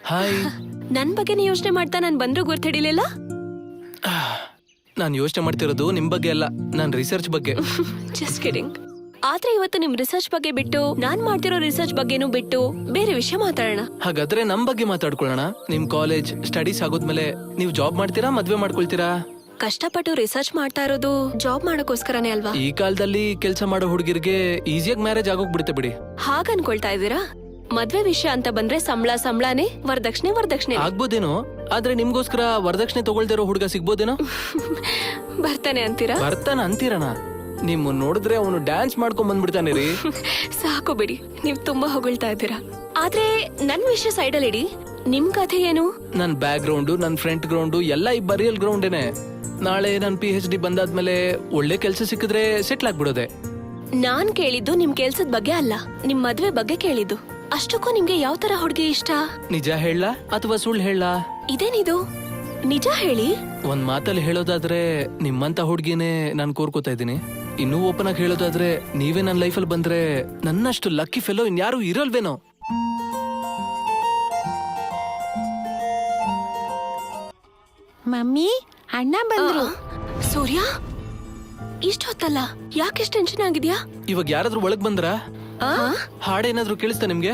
Hi. ನನ್ ಬಗ್ಗೆನೇ ಯೋಚನೆ ಮಾಡ್ತಾ ನಾನ್ ಬಂದ್ರು ಗುರ್ತಿಡಿಲಿಲ್ಲ. ನಾನು ಯೋಚನೆ ಮಾಡ್ತಿರೋದು ನಿಮ್ ಬಗ್ಗೆ ಅಲ್ಲ, ನಾನ್ ರಿಸರ್ಚ್ ಬಗ್ಗೆ. Just kidding. ಆದ್ರೆ ಇವತ್ತು ನಿಮ್ ರಿಸರ್ಚ್ ಬಗ್ಗೆ ಬಿಟ್ಟು ನಾನ್ ಮಾಡ್ತಿರೋ ರಿಸರ್ಚ್ ಬಗ್ಗೆನೂ ಬಿಟ್ಟು ಬೇರೆ ವಿಷಯ ಮಾತಾಡೋಣ. ಹಾಗಾದ್ರೆ ನಮ್ ಬಗ್ಗೆ ಮಾತಾಡ್ಕೊಳ್ಳೋಣ. ನಿಮ್ ಕಾಲೇಜ್ ಸ್ಟಡೀಸ್ ಆಗೋದ್ಮೇಲೆ ನೀವು ಜಾಬ್ ಮಾಡ್ತೀರಾ, ಮದ್ವೆ ಮಾಡ್ಕೊಳ್ತೀರಾ? ಕಷ್ಟಪಟ್ಟು ರಿಸರ್ಚ್ ಮಾಡ್ತಾ ಇರೋದು ಜಾಬ್ ಮಾಡೋಕೋಸ್ಕರನೇ ಅಲ್ವಾ? ಈ ಕಾಲದಲ್ಲಿ ಕೆಲಸ ಮಾಡೋ ಹುಡುಗಿರ್ಗೆ ಈಸಿಯಾಗಿ ಮ್ಯಾರೇಜ್ ಆಗೋಗ್ಬಿಡುತ್ತೆ ಬಿಡಿ. ಹಾಗ ಅನ್ಕೊಳ್ತಾ ಇದ್ದೀರಾ? ಮದ್ವೆ ವಿಷಯ ಅಂತ ಬಂದ್ರೆ ಸಂಬಳನೇ ವರದಕ್ಷಿಣೆ ಆಗ್ಬೋದೇನೋ, ಆದ್ರೆ ನಿಮ್ಗೋಸ್ಕರ ವರದಕ್ಷಿಣೆ ತಗೊಳ್ದಿರೋ ಹುಡುಗ ಸಿಗ್ಬೋದೇನೋ? ಬರ್ತಾನೆ ಅಂತೀರಾ? ಬರ್ತಾನ ಅಂತೀರಣ? ನಿಮ್ಮ ನೋಡಿದ್ರೆ ಅವನು ಡ್ಯಾನ್ಸ್ ಮಾಡ್ಕೊಂಡ್ ಬಂದ್ಬಿಡ್ತಾನೆ ರೀ. ಸಾಕು ಬಿಡಿ, ನೀವ್ ತುಂಬಾ ಹೊಗಳ್ತಾ ಇದ್ದೀರಾ. ಆದ್ರೆ ನನ್ ವಿಷಯ ಸೈಡಲ್ಲಿ ಇಡಿ. ನಿಮ್ ಕಥೆ ಏನು? ನನ್ ಬ್ಯಾಕ್ ಗ್ರೌಂಡು, ನನ್ ಫ್ರಂಟ್ ಗ್ರೌಂಡು ಎಲ್ಲ ಈ ಬರಿಯಲ್ ಗ್ರೌಂಡೇನೆ. ನಾಳೆ ನನ್ PhD ಬಂದಾದ್ಮೇಲೆ ಒಳ್ಳೆ ಕೆಲ್ಸ ಸಿಕ್ಕಿದ್ರೆ ಸೆಟ್ಲ್ ಆಗ್ಬಿಡೋದೆ. ನಾನ್ ಕೇಳಿದ್ದು ನಿಮ್ ಕೆಲ್ಸದ ಬಗ್ಗೆ ಅಲ್ಲ, ನಿಮ್ ಮದ್ವೆ ಬಗ್ಗೆ ಕೇಳಿದ್ದು. ಅಷ್ಟಕ್ಕೂ ನಿಮ್ಗೆ ಯಾವ ತರ ಹುಡುಗಿ ಇಷ್ಟ? ನಿಜ ಹೇಳ ಅಥವಾ ಸುಳ್ಳು ಹೇಳ? ಇದೇನಿದು? ನಿಜ ಹೇಳಿ. ಒಂದ್ ಮಾತಲ್ಲಿ ಹೇಳೋದಾದ್ರೆ ನಿಮ್ಮಂತ ಹುಡ್ಗಿನೇ ನಾನ್ ಕೋರ್ಕೋತಾ ಇದ್ದೀನಿ. ಇನ್ನೂ ಓಪನ್ ಆಗಿ ಹೇಳೋದಾದ್ರೆ ನೀವೇ ನನ್ನ ಲೈಫಲ್ಲಿ ಬಂದ್ರೆ ನನ್ನಷ್ಟು ಲಕ್ಕಿ ಫೆಲೋ ಇನ್ಯಾರು ಇರಲ್ವೇನೋ. ಮಮ್ಮಿ, ಅಣ್ಣ ಬಂದ್ರು. ಸೂರ್ಯ, ಇಷ್ಟೊತ್ತಲ್ಲ, ಯಾಕೆಷ್ಟು ಟೆನ್ಷನ್ ಆಗಿದ್ಯಾ? ಇವಾಗ ಯಾರಾದ್ರೂ ಒಳಗ್ ಬಂದ್ರ? ಹಾಡೇನಾದ್ರೂ ಕೇಳಿಸ್ತಾ ನಿಮ್ಗೆ?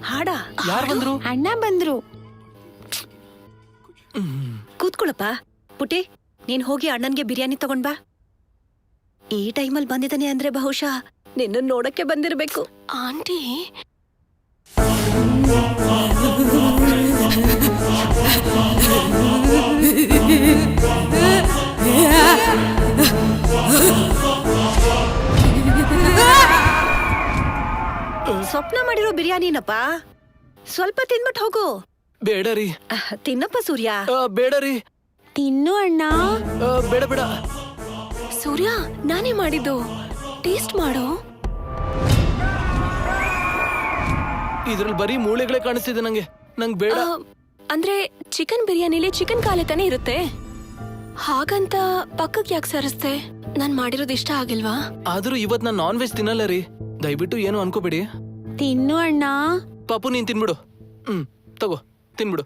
ಹಾಡ? ಯಾರು ಬಂದ್ರು? ಅಣ್ಣ ಬಂದ್ರು. ಕೂತ್ಕೊಳಪ್ಪ. ಪುಟಿ, ನೀನ್ ಹೋಗಿ ಅಣ್ಣನ್ಗೆ ಬಿರಿಯಾನಿ ತಗೊಂಡ್ ಬಾ. ಈ ಟೈಮಲ್ಲಿ ಬಂದಿದ್ದಾನೆ ಅಂದ್ರೆ ಬಹುಶಃ ನಿನ್ನ ನೋಡಕ್ಕೆ ಬಂದಿರ್ಬೇಕು. ಆಂಟಿ, ಸ್ವಪ್ನ ಮಾಡಿರೋ ಬಿರಿಯಾನಿನಪ್ಪ, ಸ್ವಲ್ಪ ತಿನ್ಬಿಟ್ಟು ಹೋಗು. ಬೇಡ ರೀ. ತಿನ್ನಪ್ಪ ಸೂರ್ಯ. ಬೇಡ ರೀ. ತಿನ್ನು ಅಣ್ಣ. ಬೇಡ ಬೇಡ. ಸೂರ್ಯ, ನಾನೇ ಮಾಡಿದ್ದು, ಟೇಸ್ಟ್ ಮಾಡು. ಇದ್ರಲ್ಲಿ ಬರೀ ಮೂಳೆಗಳೇ ಕಾಣಿಸ್ತಿದೆ ನಂಗೆ ಬೇಡ. ಅಂದ್ರೆ ಚಿಕನ್ ಬಿರಿಯಾನಿಲಿ ಚಿಕನ್ ಕಾಲೆ ತಾನೇ ಇರುತ್ತೆ, ಹಾಗಂತ ಪಕ್ಕಕ್ಕೆ ಯಾಕೆ ಸರಿಸ್ತೆ? ನಾನ್ ಮಾಡಿರೋದು ಇಷ್ಟ ಆಗಿಲ್ವಾ? ಆದ್ರೂ ಇವತ್ ನಾನ್ ನಾನ್ ವೆಜ್ ತಿನ್ನಲ್ಲ ರೀ, ದಯವಿಟ್ಟು ಏನು ಅನ್ಕೋಬೇಡಿ. ತಿನ್ನು ಅಣ್ಣ. ಪಾಪು ನೀನ್ ತಿನ್ಬಿಡು. ತಗೋ ತಿನ್ಬಿಡು.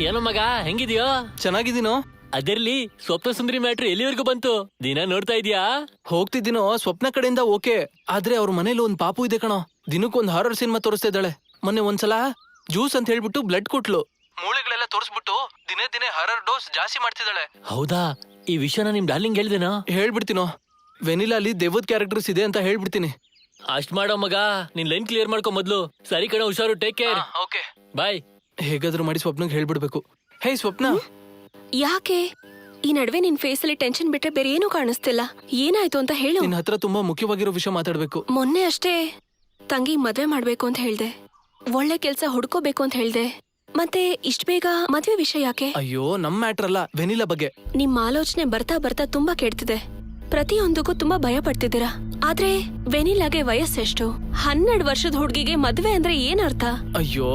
ಏನೋ ಮಗ, ಹೆಂಗಿದ್ಯೋ? ಚೆನ್ನಾಗಿದ್ದೀನೋ. ಅದಿರ್ಲಿ, ಸ್ವಪ್ನ ಸುಂದರಿ ಮ್ಯಾಟ್ರ್ ಎಲ್ಲಿವರೆಗೂ ಬಂತು? ದಿನ ನೋಡ್ತಾ ಇದೀಯಾ? ಹೋಗ್ತಿದ್ದೀನೋ. ಸ್ವಪ್ನ ಕಡೆಯಿಂದ ಓಕೆ, ಆದ್ರೆ ಅವ್ರ ಮನೇಲಿ ಒಂದ್ ಪಾಪು ಇದೆ ಕಣೋ. ದಿನಕ್ಕೊಂದ್ ಹಾರರ್ ಸಿನಿಮಾ ತೋರಿಸ್ತಾ ಇದ್ದಾಳೆ. ಮೊನ್ನೆ ಒಂದ್ಸಲ ಜ್ಯೂಸ್ ಅಂತ ಹೇಳ್ಬಿಟ್ಟು ಬ್ಲಡ್ ಕೊಟ್ಲು. ಮೂಳೆಗಳೆಲ್ಲ ತೋರಿಸ್ಬಿಟ್ಟು ದಿನೇ ದಿನೇ ಹಾರರ್ ಡೋಸ್ ಜಾಸ್ತಿ ಮಾಡ್ತಿದ್ದಾಳೆ. ಹೌದಾ? ಈ ವಿಷಯನ ನಿಮ್ ಡಾರ್ಲಿಂಗ್ ಹೇಳ್ದೇನೋ? ಹೇಳ್ಬಿಡ್ತೀನೋ. ವೆನಿಲಾಲಿ ದೇವದ್ ಕ್ಯಾರೆಕ್ಟರ್ಸ್ ಇದೆ ಅಂತ ಹೇಳ್ಬಿಡ್ತೀನಿ. ಅಷ್ಟ್ ಮಾಡೋ ಮಗ, ನಿನ್ ಲೈನ್ ಕ್ಲಿಯರ್ ಮಾಡ್ಕೊ ಮೊದ್ಲು. ಸರಿ ಕಣ, ಹುಷಾರು, ಟೇಕ್ ಕೇರ್. Okay bye. ಹೇಗಾದ್ರೂ ಮಾಡಿ ಸ್ವಪ್ನಗ್ ಹೇಳ್ಬಿಡ್ಬೇಕು. ಹೇ ಸ್ವಪ್ನ. ಯಾಕೆ ಈ ನಡುವೆ ನಿನ್ ಫೇಸ್ ಅಲ್ಲಿ ಟೆನ್ಷನ್ ಬಿಟ್ರೆ ಬೇರೆ ಏನೂ ಕಾಣಿಸ್ತಿಲ್ಲ? ಏನಾಯ್ತು ಅಂತ ಹೇಳು. ನಿನ್ ಹತ್ರ ತುಂಬಾ ಮುಖ್ಯವಾಗಿರೋ ವಿಷಯ ಮಾತಾಡ್ಬೇಕು. ಮೊನ್ನೆ ಅಷ್ಟೇ ತಂಗಿ ಮದ್ವೆ ಮಾಡ್ಬೇಕು ಅಂತ ಹೇಳ್ದೆ, ಒಳ್ಳೆ ಕೆಲ್ಸ ಹುಡ್ಕೋಬೇಕು ಅಂತ ಹೇಳ್ದೆ, ಮತ್ತೆ ಇಷ್ಟ ಬೇಗ ಮದ್ವೆ ವಿಷಯ ಯಾಕೆ? ಅಯ್ಯೋ, ನಮ್ ಮ್ಯಾಟ್ರ್ ಅಲ್ಲ, ವೆನಿಲಾ ಬಗ್ಗೆ. ನಿಮ್ ಆಲೋಚನೆ ಬರ್ತಾ ಬರ್ತಾ ತುಂಬಾ ಕೆಡ್ತಿದೆ. ಪ್ರತಿಯೊಂದಕ್ಕೂ ತುಂಬಾ ಭಯ ಪಡ್ತಿದ್ದೀರಾ. ಆದ್ರೆ ವೆನಿಲಾಗೆ ವಯಸ್ಸೆಷ್ಟು? 12 ವರ್ಷದ ಹುಡ್ಗಿಗೆ ಮದ್ವೆ ಅಂದ್ರೆ ಏನ್ ಅರ್ಥ? ಅಯ್ಯೋ,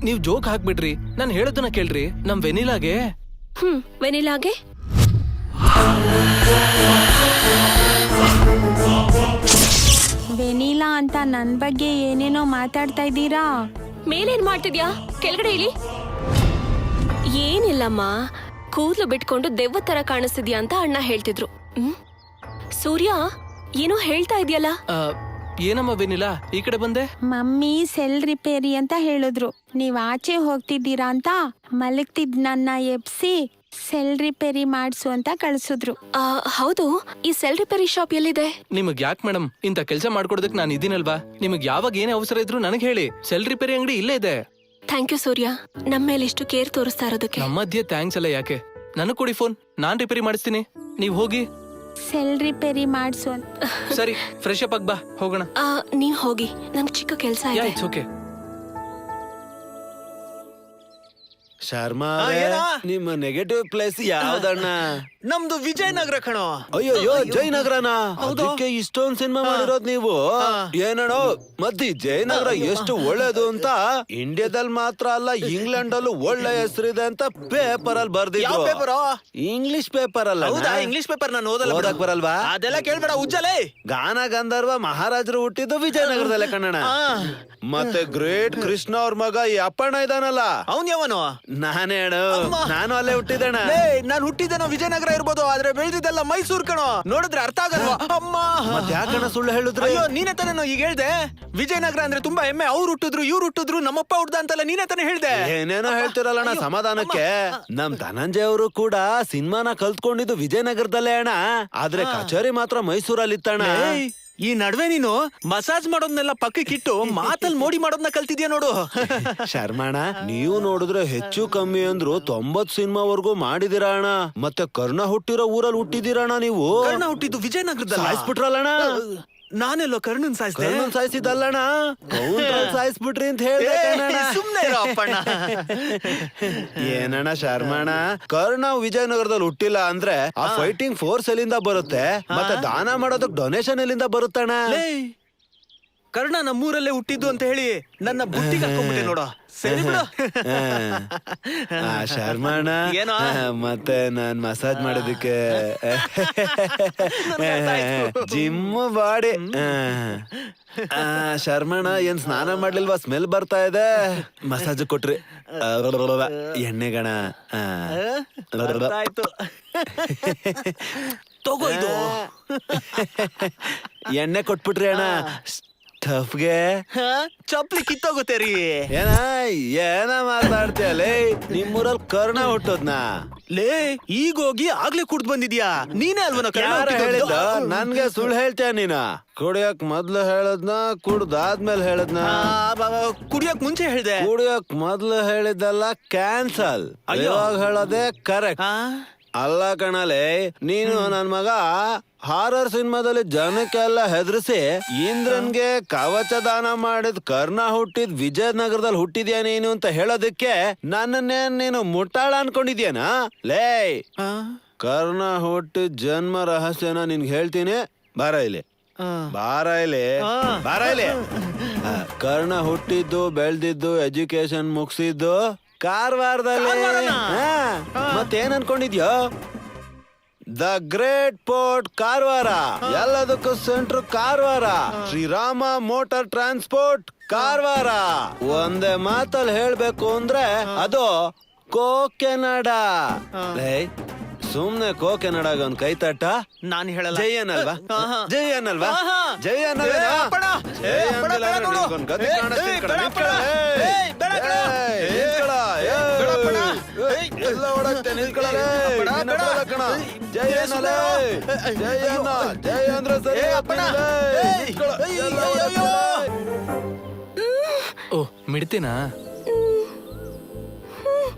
ನೀವ್ ಜೋಕ್ ಹಾಕ್ಬಿಡ್ರಿ. ನಾನ್ ಹೇಳೋದನ್ನ ಕೇಳ್ರಿ. ನಮ್ ವೆನಿಲಾಗೆ ವೆನಿಲಾಗೆ ವೆನಿಲಾ ಅಂತ ನನ್ ಬಗ್ಗೆ ಏನೇನೋ ಮಾತಾಡ್ತಾ ಇದ್ದೀರಾ. ಮೇಲೇನ್ ಮಾಡ್ತಿದ್ಯಾ? ಕೆಳಗಡೆ ಇಳಿ. ಏನಿಲ್ಲಮ್ಮ, ಕೂದ್ಲು ಬಿಟ್ಕೊಂಡು ದೆವ್ವ ತರ ಕಾಣಿಸ್ತಿದ್ಯಾ ಅಂತ ಅಣ್ಣ ಹೇಳ್ತಿದ್ರು. ಸೂರ್ಯ, ಏನೋ ಹೇಳ್ತಾ ಇದೆಯಲ್ಲ? ಏನಮ್ಮ ವೆನಿಲಾ, ಈ ಕಡೆ ಬಂದೆ. ಮಮ್ಮಿ ಸೆಲ್ ರಿಪೇರಿ ಅಂತ ಹೇಳಿದ್ರು. ನೀವ್ ಆಚೆ ಹೋಗ್ತಿದ್ದೀರಾ ಅಂತ ಮಲಗ್ತಿದ್ ನನ್ನ ಎಬ್ಸಿ ಸೆಲ್ ರಿಪೇರಿ ಮಾಡ್ಸು ಅಂತ ಕಳ್ಸಿದ್ರು. ಹೌದು, ಈ ಸೆಲ್ ರಿಪೇರಿ ಶಾಪ್ ಎಲ್ಲಿದೆ? ನಿಮಗ್ ಯಾಕೆ ಮೇಡಮ್, ಇಂತ ಕೆಲಸ ಮಾಡ್ಕೊಡೋದಕ್ ನಾನು ಇದೀನಲ್ವಾ. ನಿಮಗ್ ಯಾವಾಗ ಏನೇ ಅವಸರ ಇದ್ರು ನನಗೆ ಹೇಳಿ. ಸೆಲ್ ರಿಪೇರಿ ಅಂಗಡಿ ಇಲ್ಲೇ ಇದೆ. ಥ್ಯಾಂಕ್ ಯು ಸೂರ್ಯ, ನಮ್ಮ ಮೇಲೆ ಇಷ್ಟು ಕೇರ್ ತೋರಿಸ್ತಾ ಇರೋದಕ್ಕೆ. ನಮ್ಮ ಮಧ್ಯೆ ಥ್ಯಾಂಕ್ಸ್ ಎಲ್ಲ ಯಾಕೆ? ನನಗ್ ಕೊಡಿ ಫೋನ್, ನಾನ್ ರಿಪೇರಿ ಮಾಡಿಸ್ತೀನಿ. ನೀವ್ ಹೋಗಿ ಸೆಲ್ ರಿಪೇರಿ ಮಾಡ್ಸು ಅಂತ. ಸರಿ, ಫ್ರೆಶ್ ಅಪ್ ಆಗ್ ಬಾ, ಹೋಗೋಣ. ನೀವ್ ಹೋಗಿ, ನಮ್ಗೆ ಚಿಕ್ಕ ಕೆಲ್ಸ ಇದೆ. ಓಕೆ. ಶರ್ಮಾ ಆ, ಏನೋ? ನಿಮ್ಮ ನೆಗೆಟಿವ್ ಪ್ಲೇಸ್ ಯಾವ್ದಣ್ಣ? ನಮ್ದು ವಿಜಯನಗರ ಕಣೋ. ಅಯ್ಯೋ ಜಯನಗರನ ಅದಕ್ಕೆ ಇಷ್ಟೊಂದ್ ಸಿನಿಮಾ ಮಾಡಿರೋದ್ ನೀವು. ಏನೋ ಮತ್ತಿ ಜಯನಗರ ಎಷ್ಟು ಒಳ್ಳೇದು ಅಂತ ಇಂಡಿಯಾದಲ್ಲಿ ಮಾತ್ರ ಅಲ್ಲ ಇಂಗ್ಲೆಂಡ್ ಅಲ್ಲೂ ಒಳ್ಳೆ ಹೆಸರಿದೆ ಅಂತ ಪೇಪರ್ ಅಲ್ಲಿ ಯಾವ ಬರ್ದಿದ್ರು. ಪೇಪರು? ಇಂಗ್ಲಿಷ್ ಪೇಪರ್ ಅಲ್ಲ. ಹೌದಾ? ಇಂಗ್ಲಿಷ್ ಪೇಪರ್ ನಾನು ಓದಲ್ಲ ಬಿಡು. ಓದಕ್ ಬರಲ್ವಾ? ಅದೆಲ್ಲ ಕೇಳ್ಬೇಡ ಉಜ್ಜಲೇ. ಗಾನ ಗಂಧರ್ವ ಮಹಾರಾಜರು ಹುಟ್ಟಿದ್ದು ವಿಜಯನಗರದಲ್ಲೇ ಕನ್ನಡ. ಮತ್ತೆ ಗ್ರೇಟ್ ಕೃಷ್ಣ ಅವ್ರ ಮಗ ಈ ಅಪ್ಪಣ್ಣ ಇದಾನಲ್ಲ, ಅವನ್ ಯಾವನು? ನಾನೇ ಹೇಳು, ನಾನು ಅಲ್ಲೇ ಹುಟ್ಟಿದಣ. ನಾನು ಹುಟ್ಟಿದ್ದೇನೋ ವಿಜಯನಗರ ಇರ್ಬೋದು, ಆದ್ರೆ ಬೆಳೆದಿದ್ದೆಲ್ಲ ಮೈಸೂರ್ ಕಣೋ. ನೋಡಿದ್ರೆ ಅರ್ಥ ಆಗಲ್ವಾ? ಅಮ್ಮ ಮತ್ತೆ ಯಾಕಣ್ಣ ಸುಳ್ಳು ಹೇಳಿದ್ರೆ? ಅಯ್ಯೋ ನೀನೇ ತಾನೇ ಈಗ ಹೇಳ್ದೆ ವಿಜಯನಗರ ಅಂದ್ರೆ ತುಂಬಾ ಹೆಮ್ಮೆ, ಅವ್ರು ಹುಟ್ಟಿದ್ರು ಇವ್ರು ಹುಟ್ಟಿದ್ರು ನಮ್ಮಪ್ಪ ಹುಡ್ದ ಅಂತಲ್ಲ ನೀನೇ ತಾನೇ ಹೇಳ್ದೆ. ಏನೇನೋ ಹೇಳ್ತಿರಲ್ಲಣ್ಣ ಸಮಾಧಾನಕ್ಕೆ. ನಮ್ ಧನಂಜಯ ಅವರು ಕೂಡ ಸಿನಿಮಾನ ಕಲ್ತ್ಕೊಂಡಿದ್ದು ವಿಜಯನಗರದಲ್ಲೇ ಅಣ್ಣ, ಆದ್ರೆ ಕಚೇರಿ ಮಾತ್ರ ಮೈಸೂರಲ್ಲಿ ಇತ್ತಣ್ಣ. ಏಯ್, ಈ ನಡುವೆ ನೀನು ಮಸಾಜ್ ಮಾಡೋದ್ನೆಲ್ಲ ಪಕ್ಕಕ್ಕಿಟ್ಟು ಮಾತಲ್ಲಿ ಮೋಡಿ ಮಾಡೋದ್ನ ಕಲ್ತಿದ್ಯಾ ನೋಡು. ಶರ್ಮಣ್ಣ, ನೀವು ನೋಡಿದ್ರೆ ಹೆಚ್ಚು ಕಮ್ಮಿ ಅಂದ್ರು 90 ಸಿನಿಮಾವರೆಗೂ ಮಾಡಿದಿರ ಅಣ್ಣ. ಮತ್ತೆ ಕರ್ಣ ಹುಟ್ಟಿರೋ ಊರಲ್ಲಿ ಹುಟ್ಟಿದಿರಣ್ಣ ನೀವು. ಕರ್ಣ ಹುಟ್ಟಿದ್ದು ವಿಜಯನಗರದಲ್ಲಿ. ಸಾಯಿಸ್ಬಿಟ್ರಲ್ಲಣ್ಣ. ನಾನೆಲ್ಲೋ ಕರ್ಣನ್ ಸಾಯಿಸ್ದೆ. ಕರ್ಣನ್ ಸಾಯಿಸಿದ್ದಲ್ಲಣ್ಣ, ಸಾಯಿಸ್ಬಿಟ್ರಿ ಅಂತ ಹೇಳ್ದೆ. ಸುಮ್ನೆ ಇರೋ ಅಪ್ಪಣ್ಣ. ಏನಣ್ಣ ಶರ್ಮಣ್ಣ, ಕರ್ಣ ವಿಜಯನಗರದಲ್ಲಿ ಹುಟ್ಟಿಲ್ಲ ಅಂದ್ರೆ ಆ ಫೈಟಿಂಗ್ ಫೋರ್ಸ್ ಎಲ್ಲಿಂದ ಬರುತ್ತೆ? ಮತ್ತೆ ದಾನ ಮಾಡೋದಕ್ ಡೊನೇಷನ್ ಎಲ್ಲಿಂದ ಬರುತ್ತಣ್ಣ? ಲೇ, ಕರ್ಣ ನಮ್ಮೂರಲ್ಲೇ ಹುಟ್ಟಿದ್ದು ಅಂತ ಹೇಳಿ ನನ್ನ ಬುಟ್ಟಿಗೆ ಹಾಕೊಂಡ್ಬಿಟ್ಟೆ ನೋಡು. ಸರಿ ಬಿಡು. ಶರ್ಮಣ್ಣ, ಏನೋ? ಮತ್ತೆ ನಾನ್ ಮಸಾಜ್ ಮಾಡೋದಕ್ಕೆ ಜಿಮ್ ಬಾಡಿ. ಶರ್ಮಣ್ಣ, ಏನ್ ಸ್ನಾನ ಮಾಡ್ಲಿಲ್ವಾ? ಸ್ಮೆಲ್ ಬರ್ತಾ ಇದೆ. ಮಸಾಜ್ ಕೊಟ್ರಿ ಎಣ್ಣೆಗಣ. ಆಯ್ತು ತಗೋ ಇದು. ಎಣ್ಣೆ ಕೊಟ್ಬಿಟ್ರಿ ಅಣ್ಣ ಸ್ಟಫ್ಗೆ. ಚಪ್ಲಿ ಕಿತ್ತೋಗುತ್ತೇರಿ. ಏನ ಮಾತಾಡ್ತೀಯಲ್ಲ? ನಿಮ್ಮೂರಲ್ಲಿ ಕರ್ಣ ಹುಟ್ಟೋದ್ನಾ? ಲೇ, ಈಗ ಹೋಗಿ ಆಗ್ಲೇ ಕುಡ್ದು ಬಂದಿದ್ಯಾ? ನೀನೇ ಅಲ್ವನ ಯಾರು ಹೇಳಿದ್ದ? ನನ್ಗೆ ಸುಳ್ಳು ಹೇಳ್ತೀಯ ನೀನ? ಕುಡಿಯಕ್ ಮೊದ್ಲು ಹೇಳದ್ನ, ಕುಡ್ದಾದ್ಮೇಲೆ ಹೇಳದ್ನ? ಕುಡಿಯಕ್ ಮುಂಚೆ ಹೇಳ್ದೆ. ಕುಡಿಯಕ್ ಮೊದ್ಲು ಹೇಳಿದ್ದಲ್ಲ, ಕ್ಯಾನ್ಸಲ್. ಇವಾಗ ಹೇಳೋದೇ ಕರೆಕ್ಟ್. ಅಲ್ಲ ಕಣಲೆ, ನೀನು ನನ್ ಮಗ ಹಾರರ್ ಸಿನಿಮಾದಲ್ಲಿ ಜನಕ್ಕೆಲ್ಲ ಹೆದರ್ಸಿ ಇಂದ್ರನ್ಗೆ ಕವಚ ದಾನ ಮಾಡಿದ್ ಕರ್ಣ ಹುಟ್ಟಿದ್ ವಿಜಯನಗರದಲ್ಲಿ ಹುಟ್ಟಿದ್ಯಾ ನೀನು ಅಂತ ಹೇಳೋದಕ್ಕೆ ನನ್ನನ್ನೇ ನೀನು ಮುಟ್ಟಾಳ ಅನ್ಕೊಂಡಿದ್ಯಾನ? ಲೇ, ಕರ್ಣ ಹುಟ್ಟಿದ ಜನ್ಮ ರಹಸ್ಯನ ನಿನ್ಗೆ ಹೇಳ್ತೀನಿ. ಬಾರ ಇಲ್ಲಿ, ಬಾರ ಇಲ್ಲಿ, ಬಾರ ಇಲ್ಲಿ. ಕರ್ಣ ಹುಟ್ಟಿದ್ದು ಬೆಳ್ದಿದ್ದು ಎಜುಕೇಶನ್ ಮುಗಿಸಿದ್ದು ಕಾರವಾರದಲ್ಲಿ. ಮತ್ತೇನ್ ಅನ್ಕೊಂಡಿದ್ಯೋ? ದ ಗ್ರೇಟ್ ಪೋರ್ಟ್ ಕಾರವಾರ, ಎಲ್ಲದಕ್ಕೂ centre Karwar. Sriram motor transport Karwar. ಒಂದೇ ಮಾತಲ್ಲಿ ಹೇಳ್ಬೇಕು ಅಂದ್ರೆ ಅದು ಕೋಕೆನಡ. ಸುಮ್ನೆ ಕೋಕೆನಡಾಗ ಒಂದ್ ಕೈ ತಟ್ಟ. ನಾನು ಹೇಳಲ್ಲ. ಜೈ ಅನ್ನಲ್ವಾ? ಜೈ ಅನ್ನಲ್ವಾ? ಜೈ ಓ, ಮಿಡ್ತೇನಾ?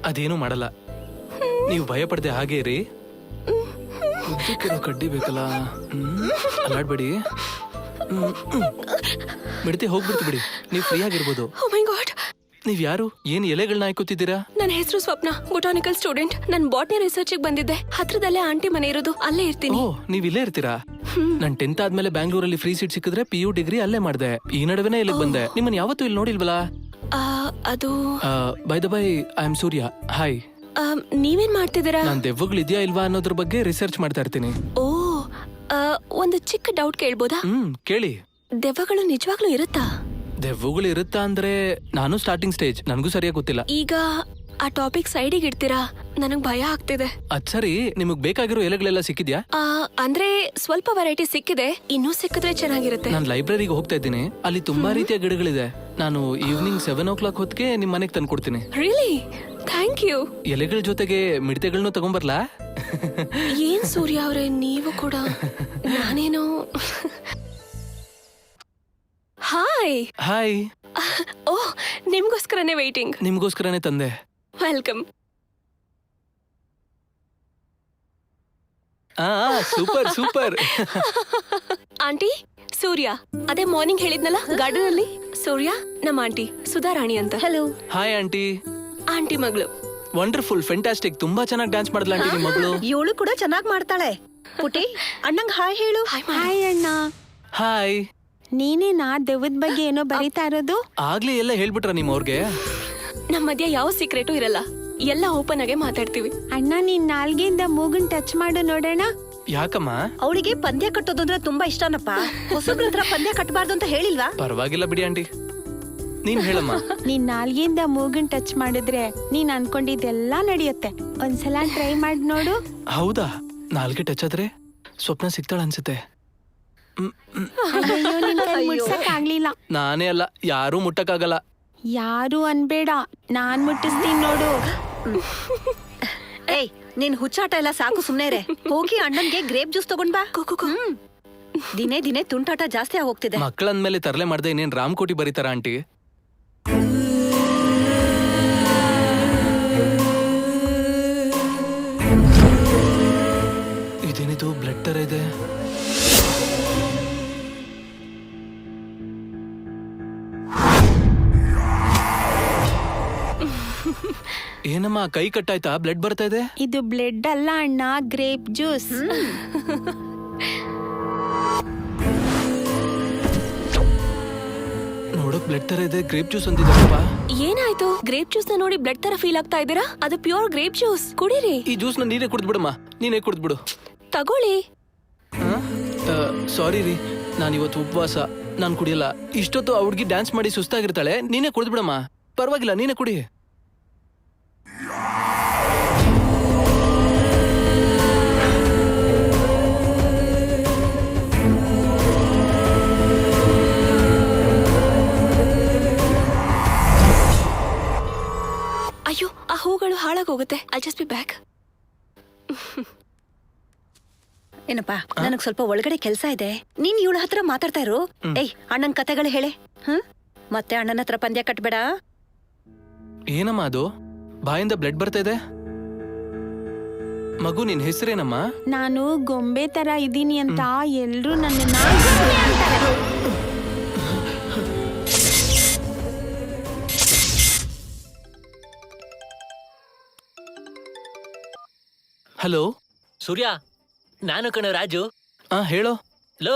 ಅದೇನು ಮಾಡಲ್ಲ, ನೀವು ಭಯ ಪಡ್ದೆ ಹಾಗೆ ಇರಿ. ಕಡ್ಡಿ ಬೇಕಲ್ಲ, ಅಲ್ಲಾಡ್ಬೇಡಿ. ಮಿಡ್ತೆ ಹೋಗ್ಬಿಡ್ತು ಬಿಡಿ, ನೀವು ಫ್ರೀ ಆಗಿರ್ಬೋದು. ಓ ಮೈ ಗಾಡ್, ನೀವ್ ಯಾರು? ಏನ್ ಎಲೆಗಳನ್ನ ಹಾಕೋತಿದ್ದೀರಾ? ನನ್ನ ಹೆಸರು ಸ್ವಪ್ನ, ಬೊಟಾನಿಕಲ್ ಸ್ಟೂಡೆಂಟ್. ನಾನು ಬಾಟ್ನಿ ರಿಸರ್ಚ್ ಬಂದಿದ್ದೆ. ಹತ್ರದಲ್ಲೇ ಆಂಟಿ ಮನೆ ಇರೋದು, ಅಲ್ಲೇ ಇರ್ತೀನಿ. ಓ, ನೀವ್ ಇಲ್ಲೇ ಇರ್ತೀರಾ? ನಾನ್ 10th ಆದ್ಮೇಲೆ ಬ್ಯಾಂಗ್ಳೂರಲ್ಲಿ ಫ್ರೀ ಸೀಟ್ ಸಿಕ್ಕಿದ್ರೆ PU ಡಿಗ್ರಿ ಅಲ್ಲೇ ಮಾಡ್ದೆ. ಈ ನಡುವೆನೇ ಇಲ್ಲಿಗೆ ಬಂದೆ. ನಿಮ್ಮನ್ನ ಯಾವತ್ತೂ ಇಲ್ಲಿ ನೋಡಿಲ್ವಲ್ಲ? ಅದು by the by, I am Surya. Hi. ನೀವೇನ್ ಮಾಡ್ತಿದ್ದೀರಾ? ನಾನ್ ದೆವ್ವಗಳಿದ್ಯಾ ಇಲ್ವಾ ಅನ್ನೋದ್ರ ಬಗ್ಗೆ ರಿಸರ್ಚ್ ಮಾಡ್ತಾ ಇರ್ತೀನಿ. ಓ, ಒಂದು ಚಿಕ್ಕ ಡೌಟ್ ಕೇಳ್ಬೋದಾ? ಕೇಳಿ. ದೆವ್ವಗಳು ನಿಜವಾಗ್ಲೂ ಇರುತ್ತಾ? ದೆವ್ವಗಳು ಇರುತ್ತಾ ಅಂದ್ರೆ ನಾನು ಸ್ಟಾರ್ಟಿಂಗ್ ಸ್ಟೇಜ್, ನನಗೂ ಸರಿಯಾಗಿ ಗೊತ್ತಿಲ್ಲ. ಈಗ ಆ ಟಾಪಿಕ್ ಸೈಡಿಗೆ ಇಡ್ತೀರಾ? ನನಗ್ ಭಯ ಆಗ್ತಿದೆ. ಅದ್ ಸರಿ, ನಿಮಗ್ ಬೇಕಾಗಿರೋ ಎಲೆಗಳೆಲ್ಲ ಸಿಕ್ಕಿದ್ಯಾ? ಅಂದ್ರೆ ಸ್ವಲ್ಪ ವೆರೈಟಿ ಸಿಕ್ಕಿದೆ, ಇನ್ನೂ ಸಿಕ್ಕಿದ್ರೆ ಚೆನ್ನಾಗಿರುತ್ತೆ. ನಾನು ಲೈಬ್ರರಿಗೆ ಹೋಗ್ತಾ ಇದ್ದೀನಿ, ಅಲ್ಲಿ ತುಂಬಾ ರೀತಿಯ ಗಿಡಗಳಿದೆ. ನಾನು ಈವ್ನಿಂಗ್ 7 o'clock ಹೊತ್ತಿಗೆ ನಿಮ್ ಮನೆಗೆ ತಂದ್ಕೊಡ್ತೀನಿ. ರಿಯಲಿ? Thank you. ಎಲೆಗಳ ಜೊತೆಗೆ ಮಿಡತೆಗಳನ್ನೂ ತಗೊಂಬರ್ಲಾ? ಏನ್ ಸೂರ್ಯ ಅವ್ರೆ, ನೀವು ಕೂಡ. ನಾನೇನು. ಹಾಯ್. ಹಾಯ್. ಓ, ನಿಮ್ಗೋಸ್ಕರನೇ ವೇಟಿಂಗ್. ನಿಮ್ಗೋಸ್ಕರನೇ ತಂದೆ. ವೆಲ್ಕಮ್. Super super. ಆಂಟಿ, ಸೂರ್ಯ. ಅದೇ ಮಾರ್ನಿಂಗ್ ಹೇಳಿದ್ನಲ್ಲ ಗಾರ್ಡನ್ ಅಲ್ಲಿ. ಸೂರ್ಯ ನಮ್ಮ ಆಂಟಿ ಸುಧಾರಾಣಿ ಅಂತ. ಹಲೋ. Hi aunty. ಆಂಟಿ ಮಗಳು. ವಂಡರ್ಫುಲ್ ಫೆಂಟಾಸ್ಟಿಕ್ ತುಂಬಾ ಚೆನ್ನಾಗಿ ಡ್ಯಾನ್ಸ್ ಮಾಡಿದ್ಲ ಆಂಟಿ ನಿಮ್ ಮಗಳು. ಇವಳು ಕೂಡ ಚೆನ್ನಾಗ್ ಮಾಡ್ತಾಳೆ. ಪುಟಿ ಅಣ್ಣಂಗ್ ಹಾಯ್ ಹೇಳು. ಹಾಯ್ ಅಣ್ಣ. ಹಾಯ್. ನೀನೇನಾ ದೆವ್ವದ ಬಗ್ಗೆ ಏನೋ ಬರೀತಾ ಇರೋದು? ಆಗ್ಲೇ ಎಲ್ಲ ಹೇಳ್ಬಿಟ್ರ ನಿಮ್ ಅವ್ರಿಗೆ? ನಮ್ ಮಧ್ಯ ಯಾವ ಸೀಕ್ರೆಟು ಇರಲ್ಲ, ಎಲ್ಲ ಓಪನ್ ಆಗೇ ಮಾತಾಡ್ತೀವಿ. ಅಣ್ಣ ನಿನ್ ನಾಲ್ಗೆಯಿಂದ ಮೂಗನ್ ಟಚ್ ಮಾಡು ನೋಡೋಣ. ಯಾಕಮ್ಮ? ಅವಳಿಗೆ ಪಂದ್ಯ ಕಟ್ಟೋದು ಅಂದ್ರೆ ತುಂಬಾ ಇಷ್ಟನಪ್ಪ. ಹೊಸಬ್ರ ಹತ್ರ ಪಂದ್ಯ ಕಟ್ಟಬಾರ್ದು ಅಂತ ಹೇಳಿಲ್ವಾ? ಪರವಾಗಿಲ್ಲ ಬಿಡಿ ಆಂಟಿ, ನೀನ್ ಹೇಳಮ್ಮ. ನೀನ್ ನಾಲ್ಗೆಯಿಂದ ಮೂಗನ್ ಟಚ್ ಮಾಡಿದ್ರೆ ನೀನ್ ಅನ್ಕೊಂಡಿದ್ದೆಲ್ಲ ನಡೆಯುತ್ತೆ. ಒಂದ್ಸಲ ಟ್ರೈ ಮಾಡಿ ನೋಡು. ಹೌದಾ? ನಾಲ್ಗೆ ಟಚ್ ಆದ್ರೆ ಸ್ವಪ್ನ ಸಿಗ್ತಾಳ ಅನ್ಸುತ್ತೆ. ಅಯ್ಯೋ ನಿನ್ ಕೈ ಮುಟ್ಸಕ್ ಆಗ್ಲಿಲ್ಲ. ನಾನೇ ಅಲ್ಲ, ಯಾರೂ ಮುಟ್ಟಕ್ಕಾಗಲ್ಲ. ಯಾರು ಅನ್ಬೇಡ, ನಾನ್ ಮುಟ್ಟಿಸ್ತೀನಿ ನೋಡು. ಏಯ್ ನಿನ್ ಹುಚ್ಚಾಟ ಎಲ್ಲ ಸಾಕು, ಸುಮ್ನೆ ಇರೆ. ಹೋಗಿ ಅಣ್ಣನ್ಗೆ ಗ್ರೇಪ್ ಜ್ಯೂಸ್ ತಗೊಂಡ್ ಬಾ. ದಿನೇ ದಿನೇ ತುಂಟಾಟ ಜಾಸ್ತಿ ಆಗೋಗ್ತಿದೆ. ಮಕ್ಕಳಂದ್ಮೇಲೆ ತರಲೆ ಮಾಡ್ದೆ ಇನ್ನೇನ್ ರಾಮಕೋಟಿ ಬರೀತಾರ ಆಂಟಿ? ಇದೇನಿದು ಬ್ಲಡ್ ತರ ಇದೆ. ಏನಮ್ಮ ಕೈ ಕಟ್ಟಾಯ್ತಾ? ಬ್ಲಡ್ ಬರ್ತಾ ಇದೆ. ಇದು ಬ್ಲಡ್ ಅಲ್ಲ ಅಣ್ಣ, ಗ್ರೇಪ್ ಜ್ಯೂಸ್. ನೋಡಕ್ ಬ್ಲಡ್ ತರ ಇದೆ, ಗ್ರೇಪ್ ಜ್ಯೂಸ್ ಅಂತಿದ್ದಾರಪ್ಪ. ಏನಾಯ್ತು? ಗ್ರೇಪ್ ಜ್ಯೂಸ್ ನ ನೋಡಿ ಬ್ಲಡ್ ತರ ಫೀಲ್ ಆಗ್ತಾ ಇದ್ದೀರಾ? ಅದು ಪ್ಯೂರ್ ಗ್ರೇಪ್ ಜ್ಯೂಸ್, ಕುಡೀರಿ. ಈ ಜ್ಯೂಸ್ ನ ನೀನೇ ಕುಡ್ದ್ಬಿಡಮ್ಮ, ನೀನೇ ಕುಡ್ದ್ಬಿಡು. ತಗೊಳ್ಳಿ. ಸಾರಿ ರೀ, ನಾನಿವತ್ತು ಉಪವಾಸ, ನಾನ್ ಕುಡಿಯಲ್ಲ. ಇಷ್ಟೊತ್ತು ಆ ಹುಡ್ಗಿ ಡ್ಯಾನ್ಸ್ ಮಾಡಿ ಸುಸ್ತಾಗಿರ್ತಾಳೆ, ನೀನೇ ಕುಡ್ದ್ಬಿಡಮ್ಮ. ಪರವಾಗಿಲ್ಲ, ನೀನೇ ಕುಡಿ. ಅಯ್ಯೋ, ಆ ಹೂಗಳು ಹಾಳಾಗೋಗುತ್ತೆ. I just be back. ಏನಪ್ಪಾ, ನನಗ್ ಸ್ವಲ್ಪ ಒಳಗಡೆ ಕೆಲ್ಸ ಇದೆ. ನೀನ್ ಇವಳ ಹತ್ರ ಮಾತಾಡ್ತಾ ಇರು. ಏಯ್ ಅಣ್ಣನ್ ಕತೆಗಳು ಹೇಳೆ. ಮತ್ತೆ ಅಣ್ಣನ ಹತ್ರ ಪಂದ್ಯ ಕಟ್ಬೇಡ. ಏನಮ್ಮ ಅದು? ಬಾಯಿಂದ ಬ್ಲಡ್ ಬರ್ತಾ ಇದೆ. ಮಗು, ನಿನ್ ಹೆಸರೇನಮ್ಮ? ನಾನು ಗೊಂಬೆ ತರ ಇದೀನಿ ಅಂತ ಎಲ್ರು ನನ್ನನ್ನ ಅಂತಾರೆ. ಹಲೋ ಸೂರ್ಯ, ನಾನು ಕಣ ರಾಜು. ಹೇಳೋ. ಲೋ,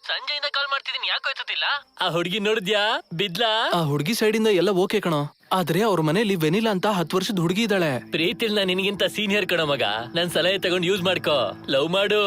ಸಂಜೆಯಿಂದ ಕಾಲ್ ಮಾಡ್ತಿದೀನಿ, ಯಾಕೋ ಎತ್ತುತ್ತಿಲ್ಲ? ಆ ಹುಡುಗಿ ನೋಡಿದ್ಯಾ? ಬಿದ್ಲಾ? ಆ ಹುಡುಗಿ ಸೈಡಿಂದ ಎಲ್ಲ ಓಕೆ ಕಣೋ, ಆದ್ರೆ ಅವ್ರ ಮನೆಯಲ್ಲಿ ವೆನಿಲಾ ಅಂತ 10 ವರ್ಷದ ಹುಡುಗಿ ಇದ್ದಾಳೆ. ಪ್ರೀತಿಲ್ ನಾ ನಿನಗಿಂತ ಸೀನಿಯರ್ ಕಣೋ ಮಗ. ನನ್ ಸಲಹೆ ತಗೊಂಡ್ ಯೂಸ್ ಮಾಡ್ಕೋ, ಲವ್ ಮಾಡು.